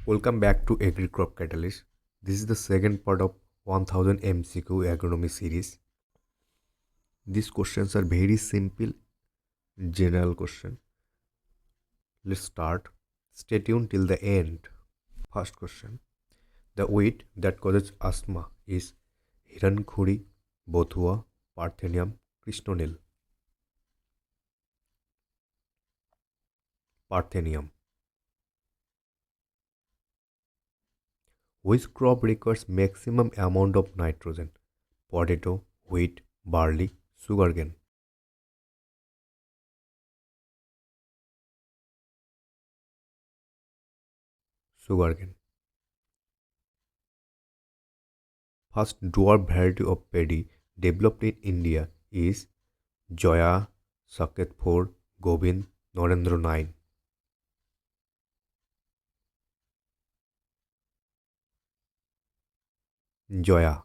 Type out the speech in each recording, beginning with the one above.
Welcome back to AgriCropCatalyst. This is the second part of 1000 MCQ Agronomy series. These questions are very simple, general question. Let's start. Stay tuned till the end. First question. The weed that causes asthma is Hirankhuri, Bothua, Parthenium, Cristonil. Parthenium. Which crop requires maximum amount of nitrogen? Potato, wheat, barley, sugarcane. Sugarcane. First dwarf variety of paddy developed in India is Joya, Saket 4, Govind, Narendra 9. Joya.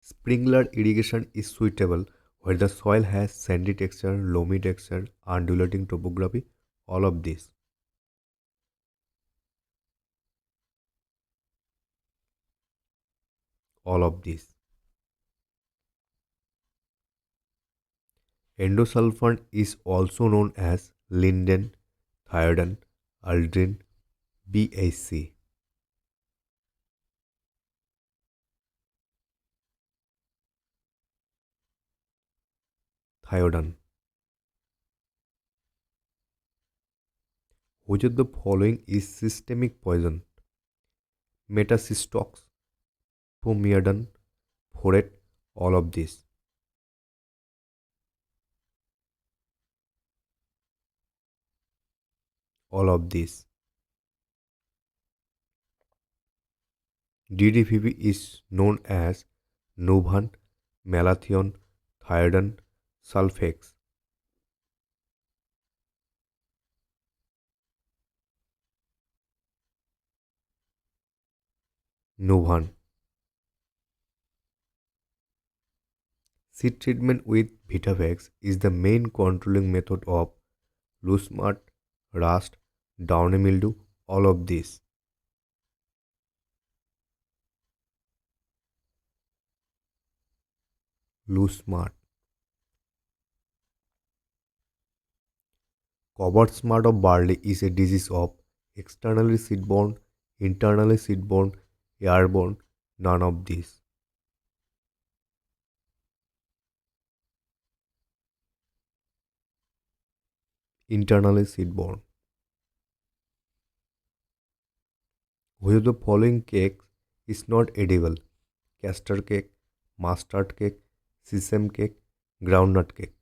Sprinkler irrigation is suitable where the soil has sandy texture, loamy texture, undulating topography, all of this. All of this. Endosulfan is also known as linden, thiodon, aldrin, BAC. Thiodon. Which of the following is systemic poison? Metacystox, Pomiadon, Foret, all of this. All of this. DDPP is known as Nuvan, Malathion, Thiodon, Sulfax. Nuvan. Seed treatment with Vitavax is the main controlling method of loose mud, rust, downy mildew, all of this. Loose mud. Covert smut of barley is a disease of externally seed-borne, internally seed-borne, airborne, none of these. Internally seed-borne. Which of the following cakes is not edible? Castor cake, mustard cake, sesame cake, groundnut cake.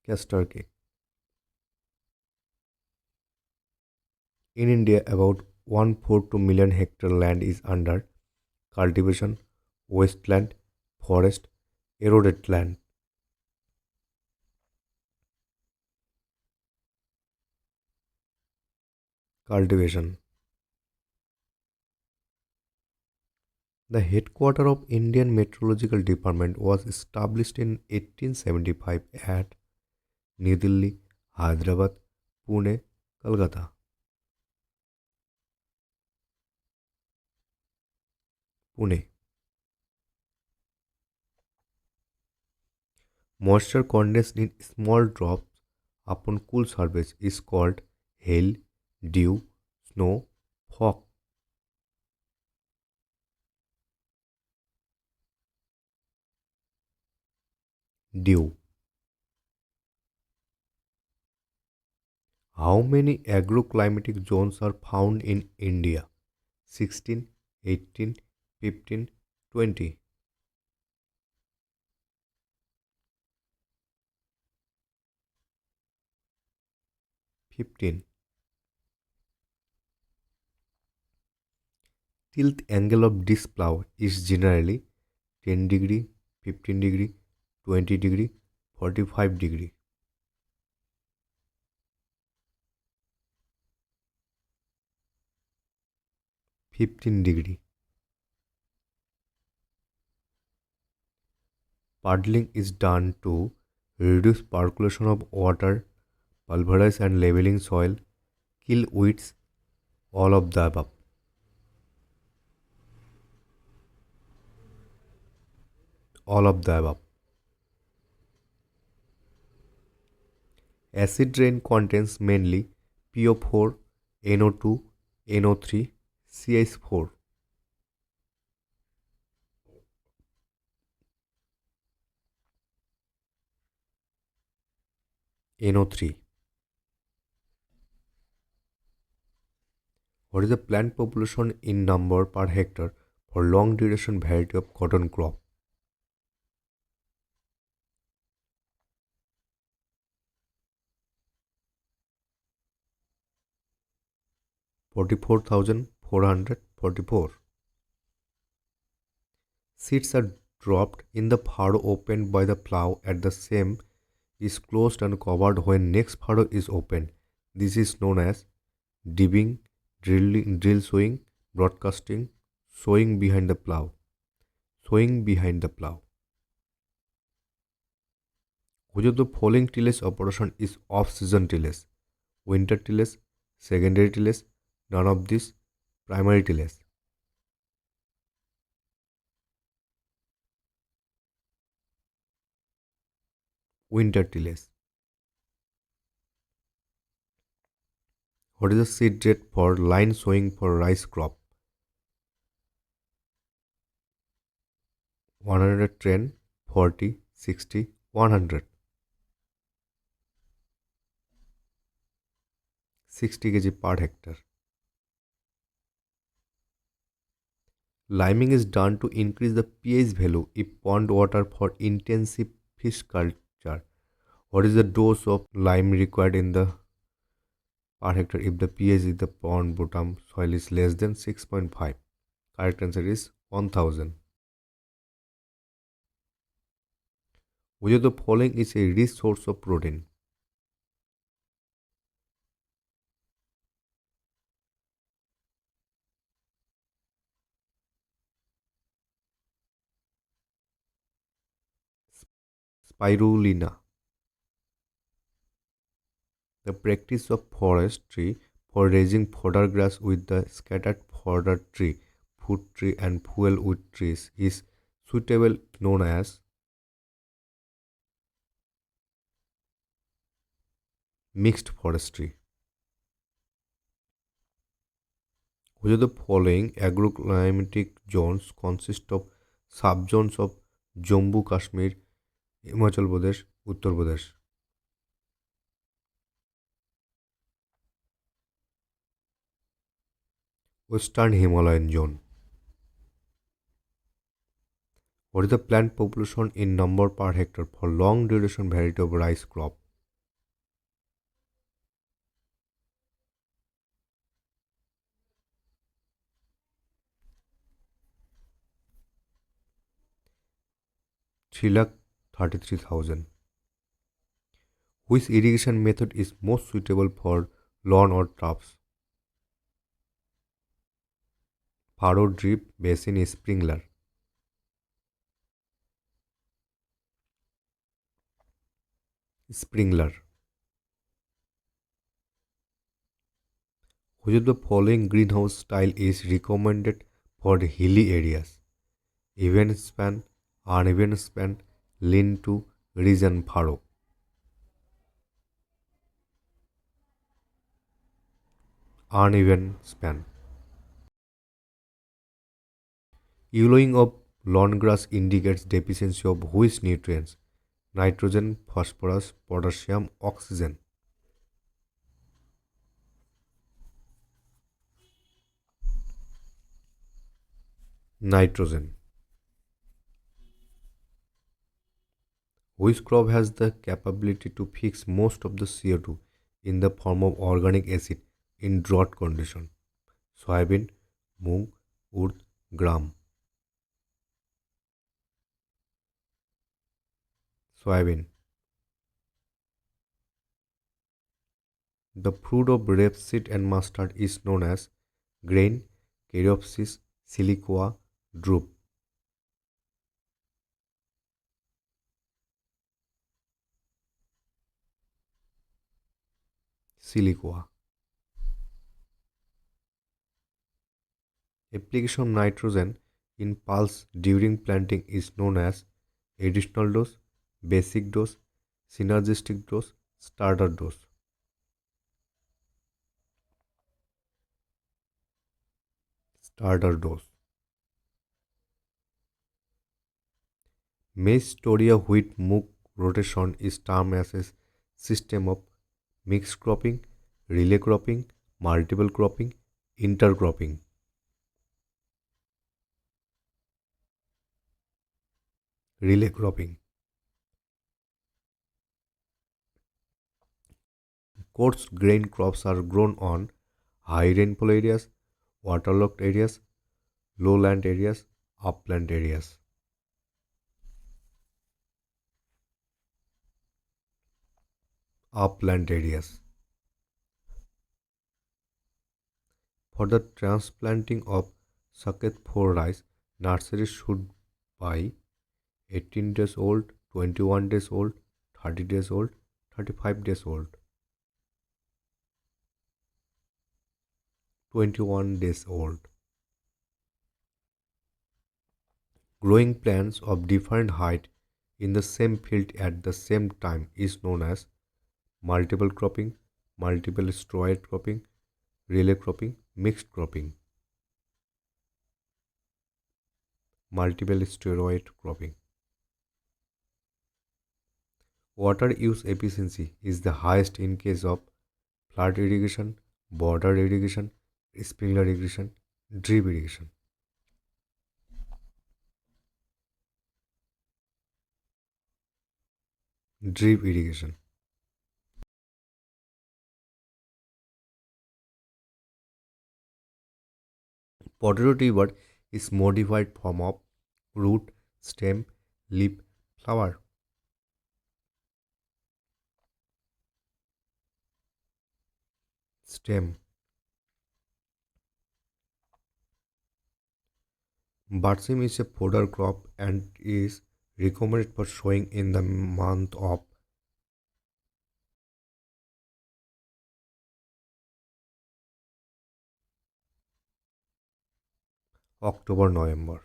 Castor cake. In India, about 142 million hectare land is under cultivation, wasteland, forest, eroded land. Cultivation. The headquarters of Indian Meteorological Department was established in 1875 at New Delhi, Hyderabad, Pune, Kolkata. Pune. Moisture condensed in small drops upon cool surface is called hail, dew, snow, fog. Dew. How many agroclimatic zones are found in India? 16, 18, 15, 20. 15. Tilt angle of disc plow is generally 10 degree, 15 degree, 20 degree, 45 degree. 15 degree. Puddling is done to reduce percolation of water, pulverize and leveling soil, kill weeds, all of the above. All of the above. Acid rain contains mainly PO4, NO2, NO3, CH4. NO3. What is the plant population in number per hectare for long duration variety of cotton crop? 44,444. Seeds are dropped in the furrow opened by the plough at the same is closed and covered when next furrow is opened. This is known as dibbing, drill sowing, broadcasting, sowing behind the plough. Sowing behind the plough. Which of the following tillage operation is off-season tillage? Winter tillage, secondary tillage, none of these, primary tillage. Winter tillage. What is the seed rate for line sowing for rice crop? 110, 40, 60, 100. 60 kg per hectare. Liming is done to increase the pH value if pond water for intensive fish culture. What is the dose of lime required in the per hectare if the pH in the pond bottom soil is less than 6.5? Correct answer is 1000. Which of the following is a rich source of protein? Spirulina. The practice of forestry for raising fodder grass with the scattered fodder tree, food tree and fuel wood trees is suitable known as mixed forestry. Which of the following agroclimatic zones consist of subzones of Jammu Kashmir, Himachal Pradesh, Uttar Pradesh? Western Himalayan zone. What is the plant population in number per hectare for long duration variety of rice crop? 3,33,000. Which irrigation method is most suitable for lawn or troughs? Furrow, drip, basin, sprinkler. Sprinkler. Which of the following greenhouse style is recommended for hilly areas? Even span, uneven span, lean to, ridge and furrow. Uneven span. Yellowing of lawn grass indicates deficiency of which nutrients? Nitrogen, phosphorus, potassium, oxygen. Nitrogen. Which crop has the capability to fix most of the CO2 in the form of organic acid in drought condition? Soybean, moong, urd, gram. Soybean. The fruit of rapeseed and mustard is known as grain, caryopsis, silicoa, drupe. Siliqua. Application of nitrogen in pulse during planting is known as additional dose, basic dose, synergistic dose, starter dose. Starter dose. Maize, Storia, wheat, mook rotation is termed as a system of mixed cropping, relay cropping, multiple cropping, intercropping. Relay cropping. Coarse grain crops are grown on high rainfall areas, waterlogged areas, lowland areas, upland areas. Upland areas. For the transplanting of Saket 4 rice, nurseries should buy 18 days old, 21 days old, 30 days old, 35 days old, 21 days old. Growing plants of different height in the same field at the same time is known as multiple cropping, multiple steroid cropping, relay cropping, mixed cropping. Multiple steroid cropping. Water use efficiency is the highest in case of flood irrigation, border irrigation, sprinkler irrigation, drip irrigation. Drip irrigation. Potato tuber is modified form of root, stem, leaf, flower. Stem. Barsim is a fodder crop and is recommended for sowing in the month of October-November.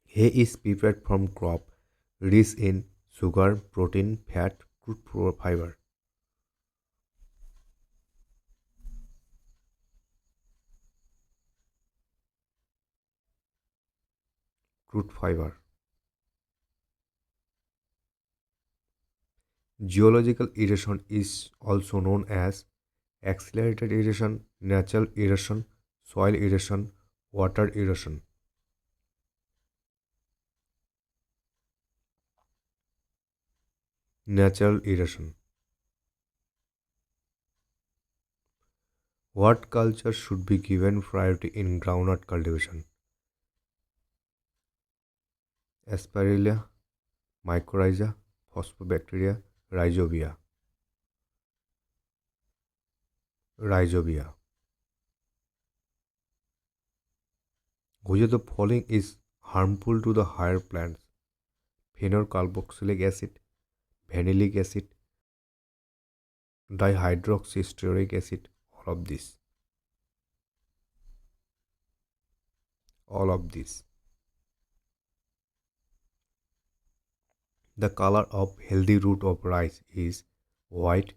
Hay is prepared from crop rich in sugar, protein, fat, crude fiber. Crude fiber. Geological erosion is also known as accelerated erosion, natural erosion, soil erosion, water erosion. Natural erosion. What culture should be given priority in groundnut cultivation? Aspergilla, mycorrhiza, phosphobacteria, rhizobia. Rhizobia. Which of the following is harmful to the higher plants? Phenol-carboxylic acid, vanillic acid, dihydroxystearic acid, all of this. All of this. The color of healthy root of rice is white,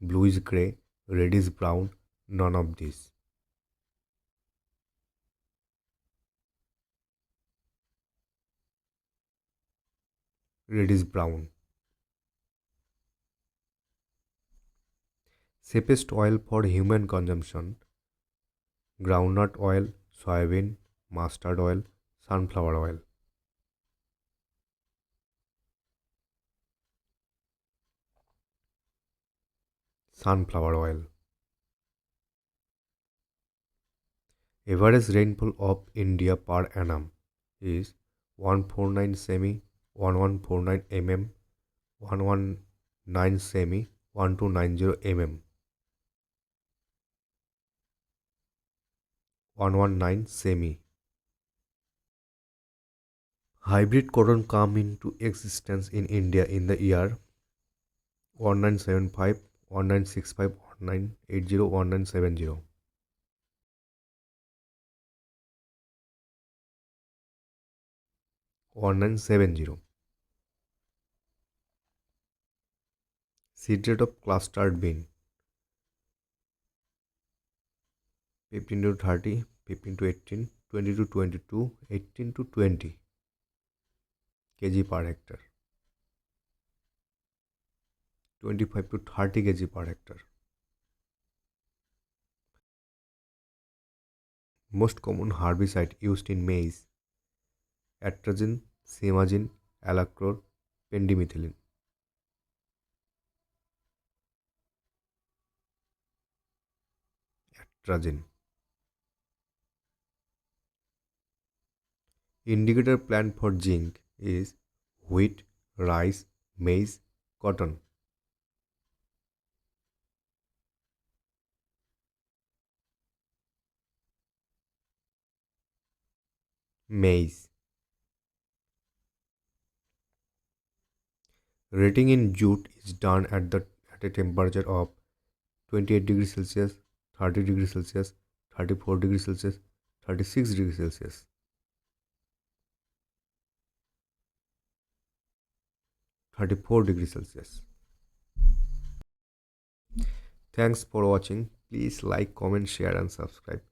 bluish gray, reddish brown, none of these. Reddish brown. Safest oil for human consumption: groundnut oil, soybean, mustard oil, sunflower oil. Sunflower oil. Average rainfall of India per annum is 149 semi, 1149 mm, 119 semi, 1290 mm. 119 semi. Hybrid cotton come into existence in India in the year 1975, 1965, 1980, 1970. 1970. Seed rate of clustered bean 15 to 30, 15 to 18, 20 to 22, 18 to 20 kg per hectare, 25 to 30 kg per hectare. Most common herbicide used in maize: atrazine, simazine, alachlor, pendimethalin. Atrazine. Indicator plant for zinc is wheat, rice, maize, cotton. Maize. Rating in jute is done at a temperature of 28 degrees Celsius, 30 degrees Celsius, 34 degrees Celsius, 36 degrees Celsius, 34 degrees Celsius. Thanks for watching. Please like, comment, share and subscribe.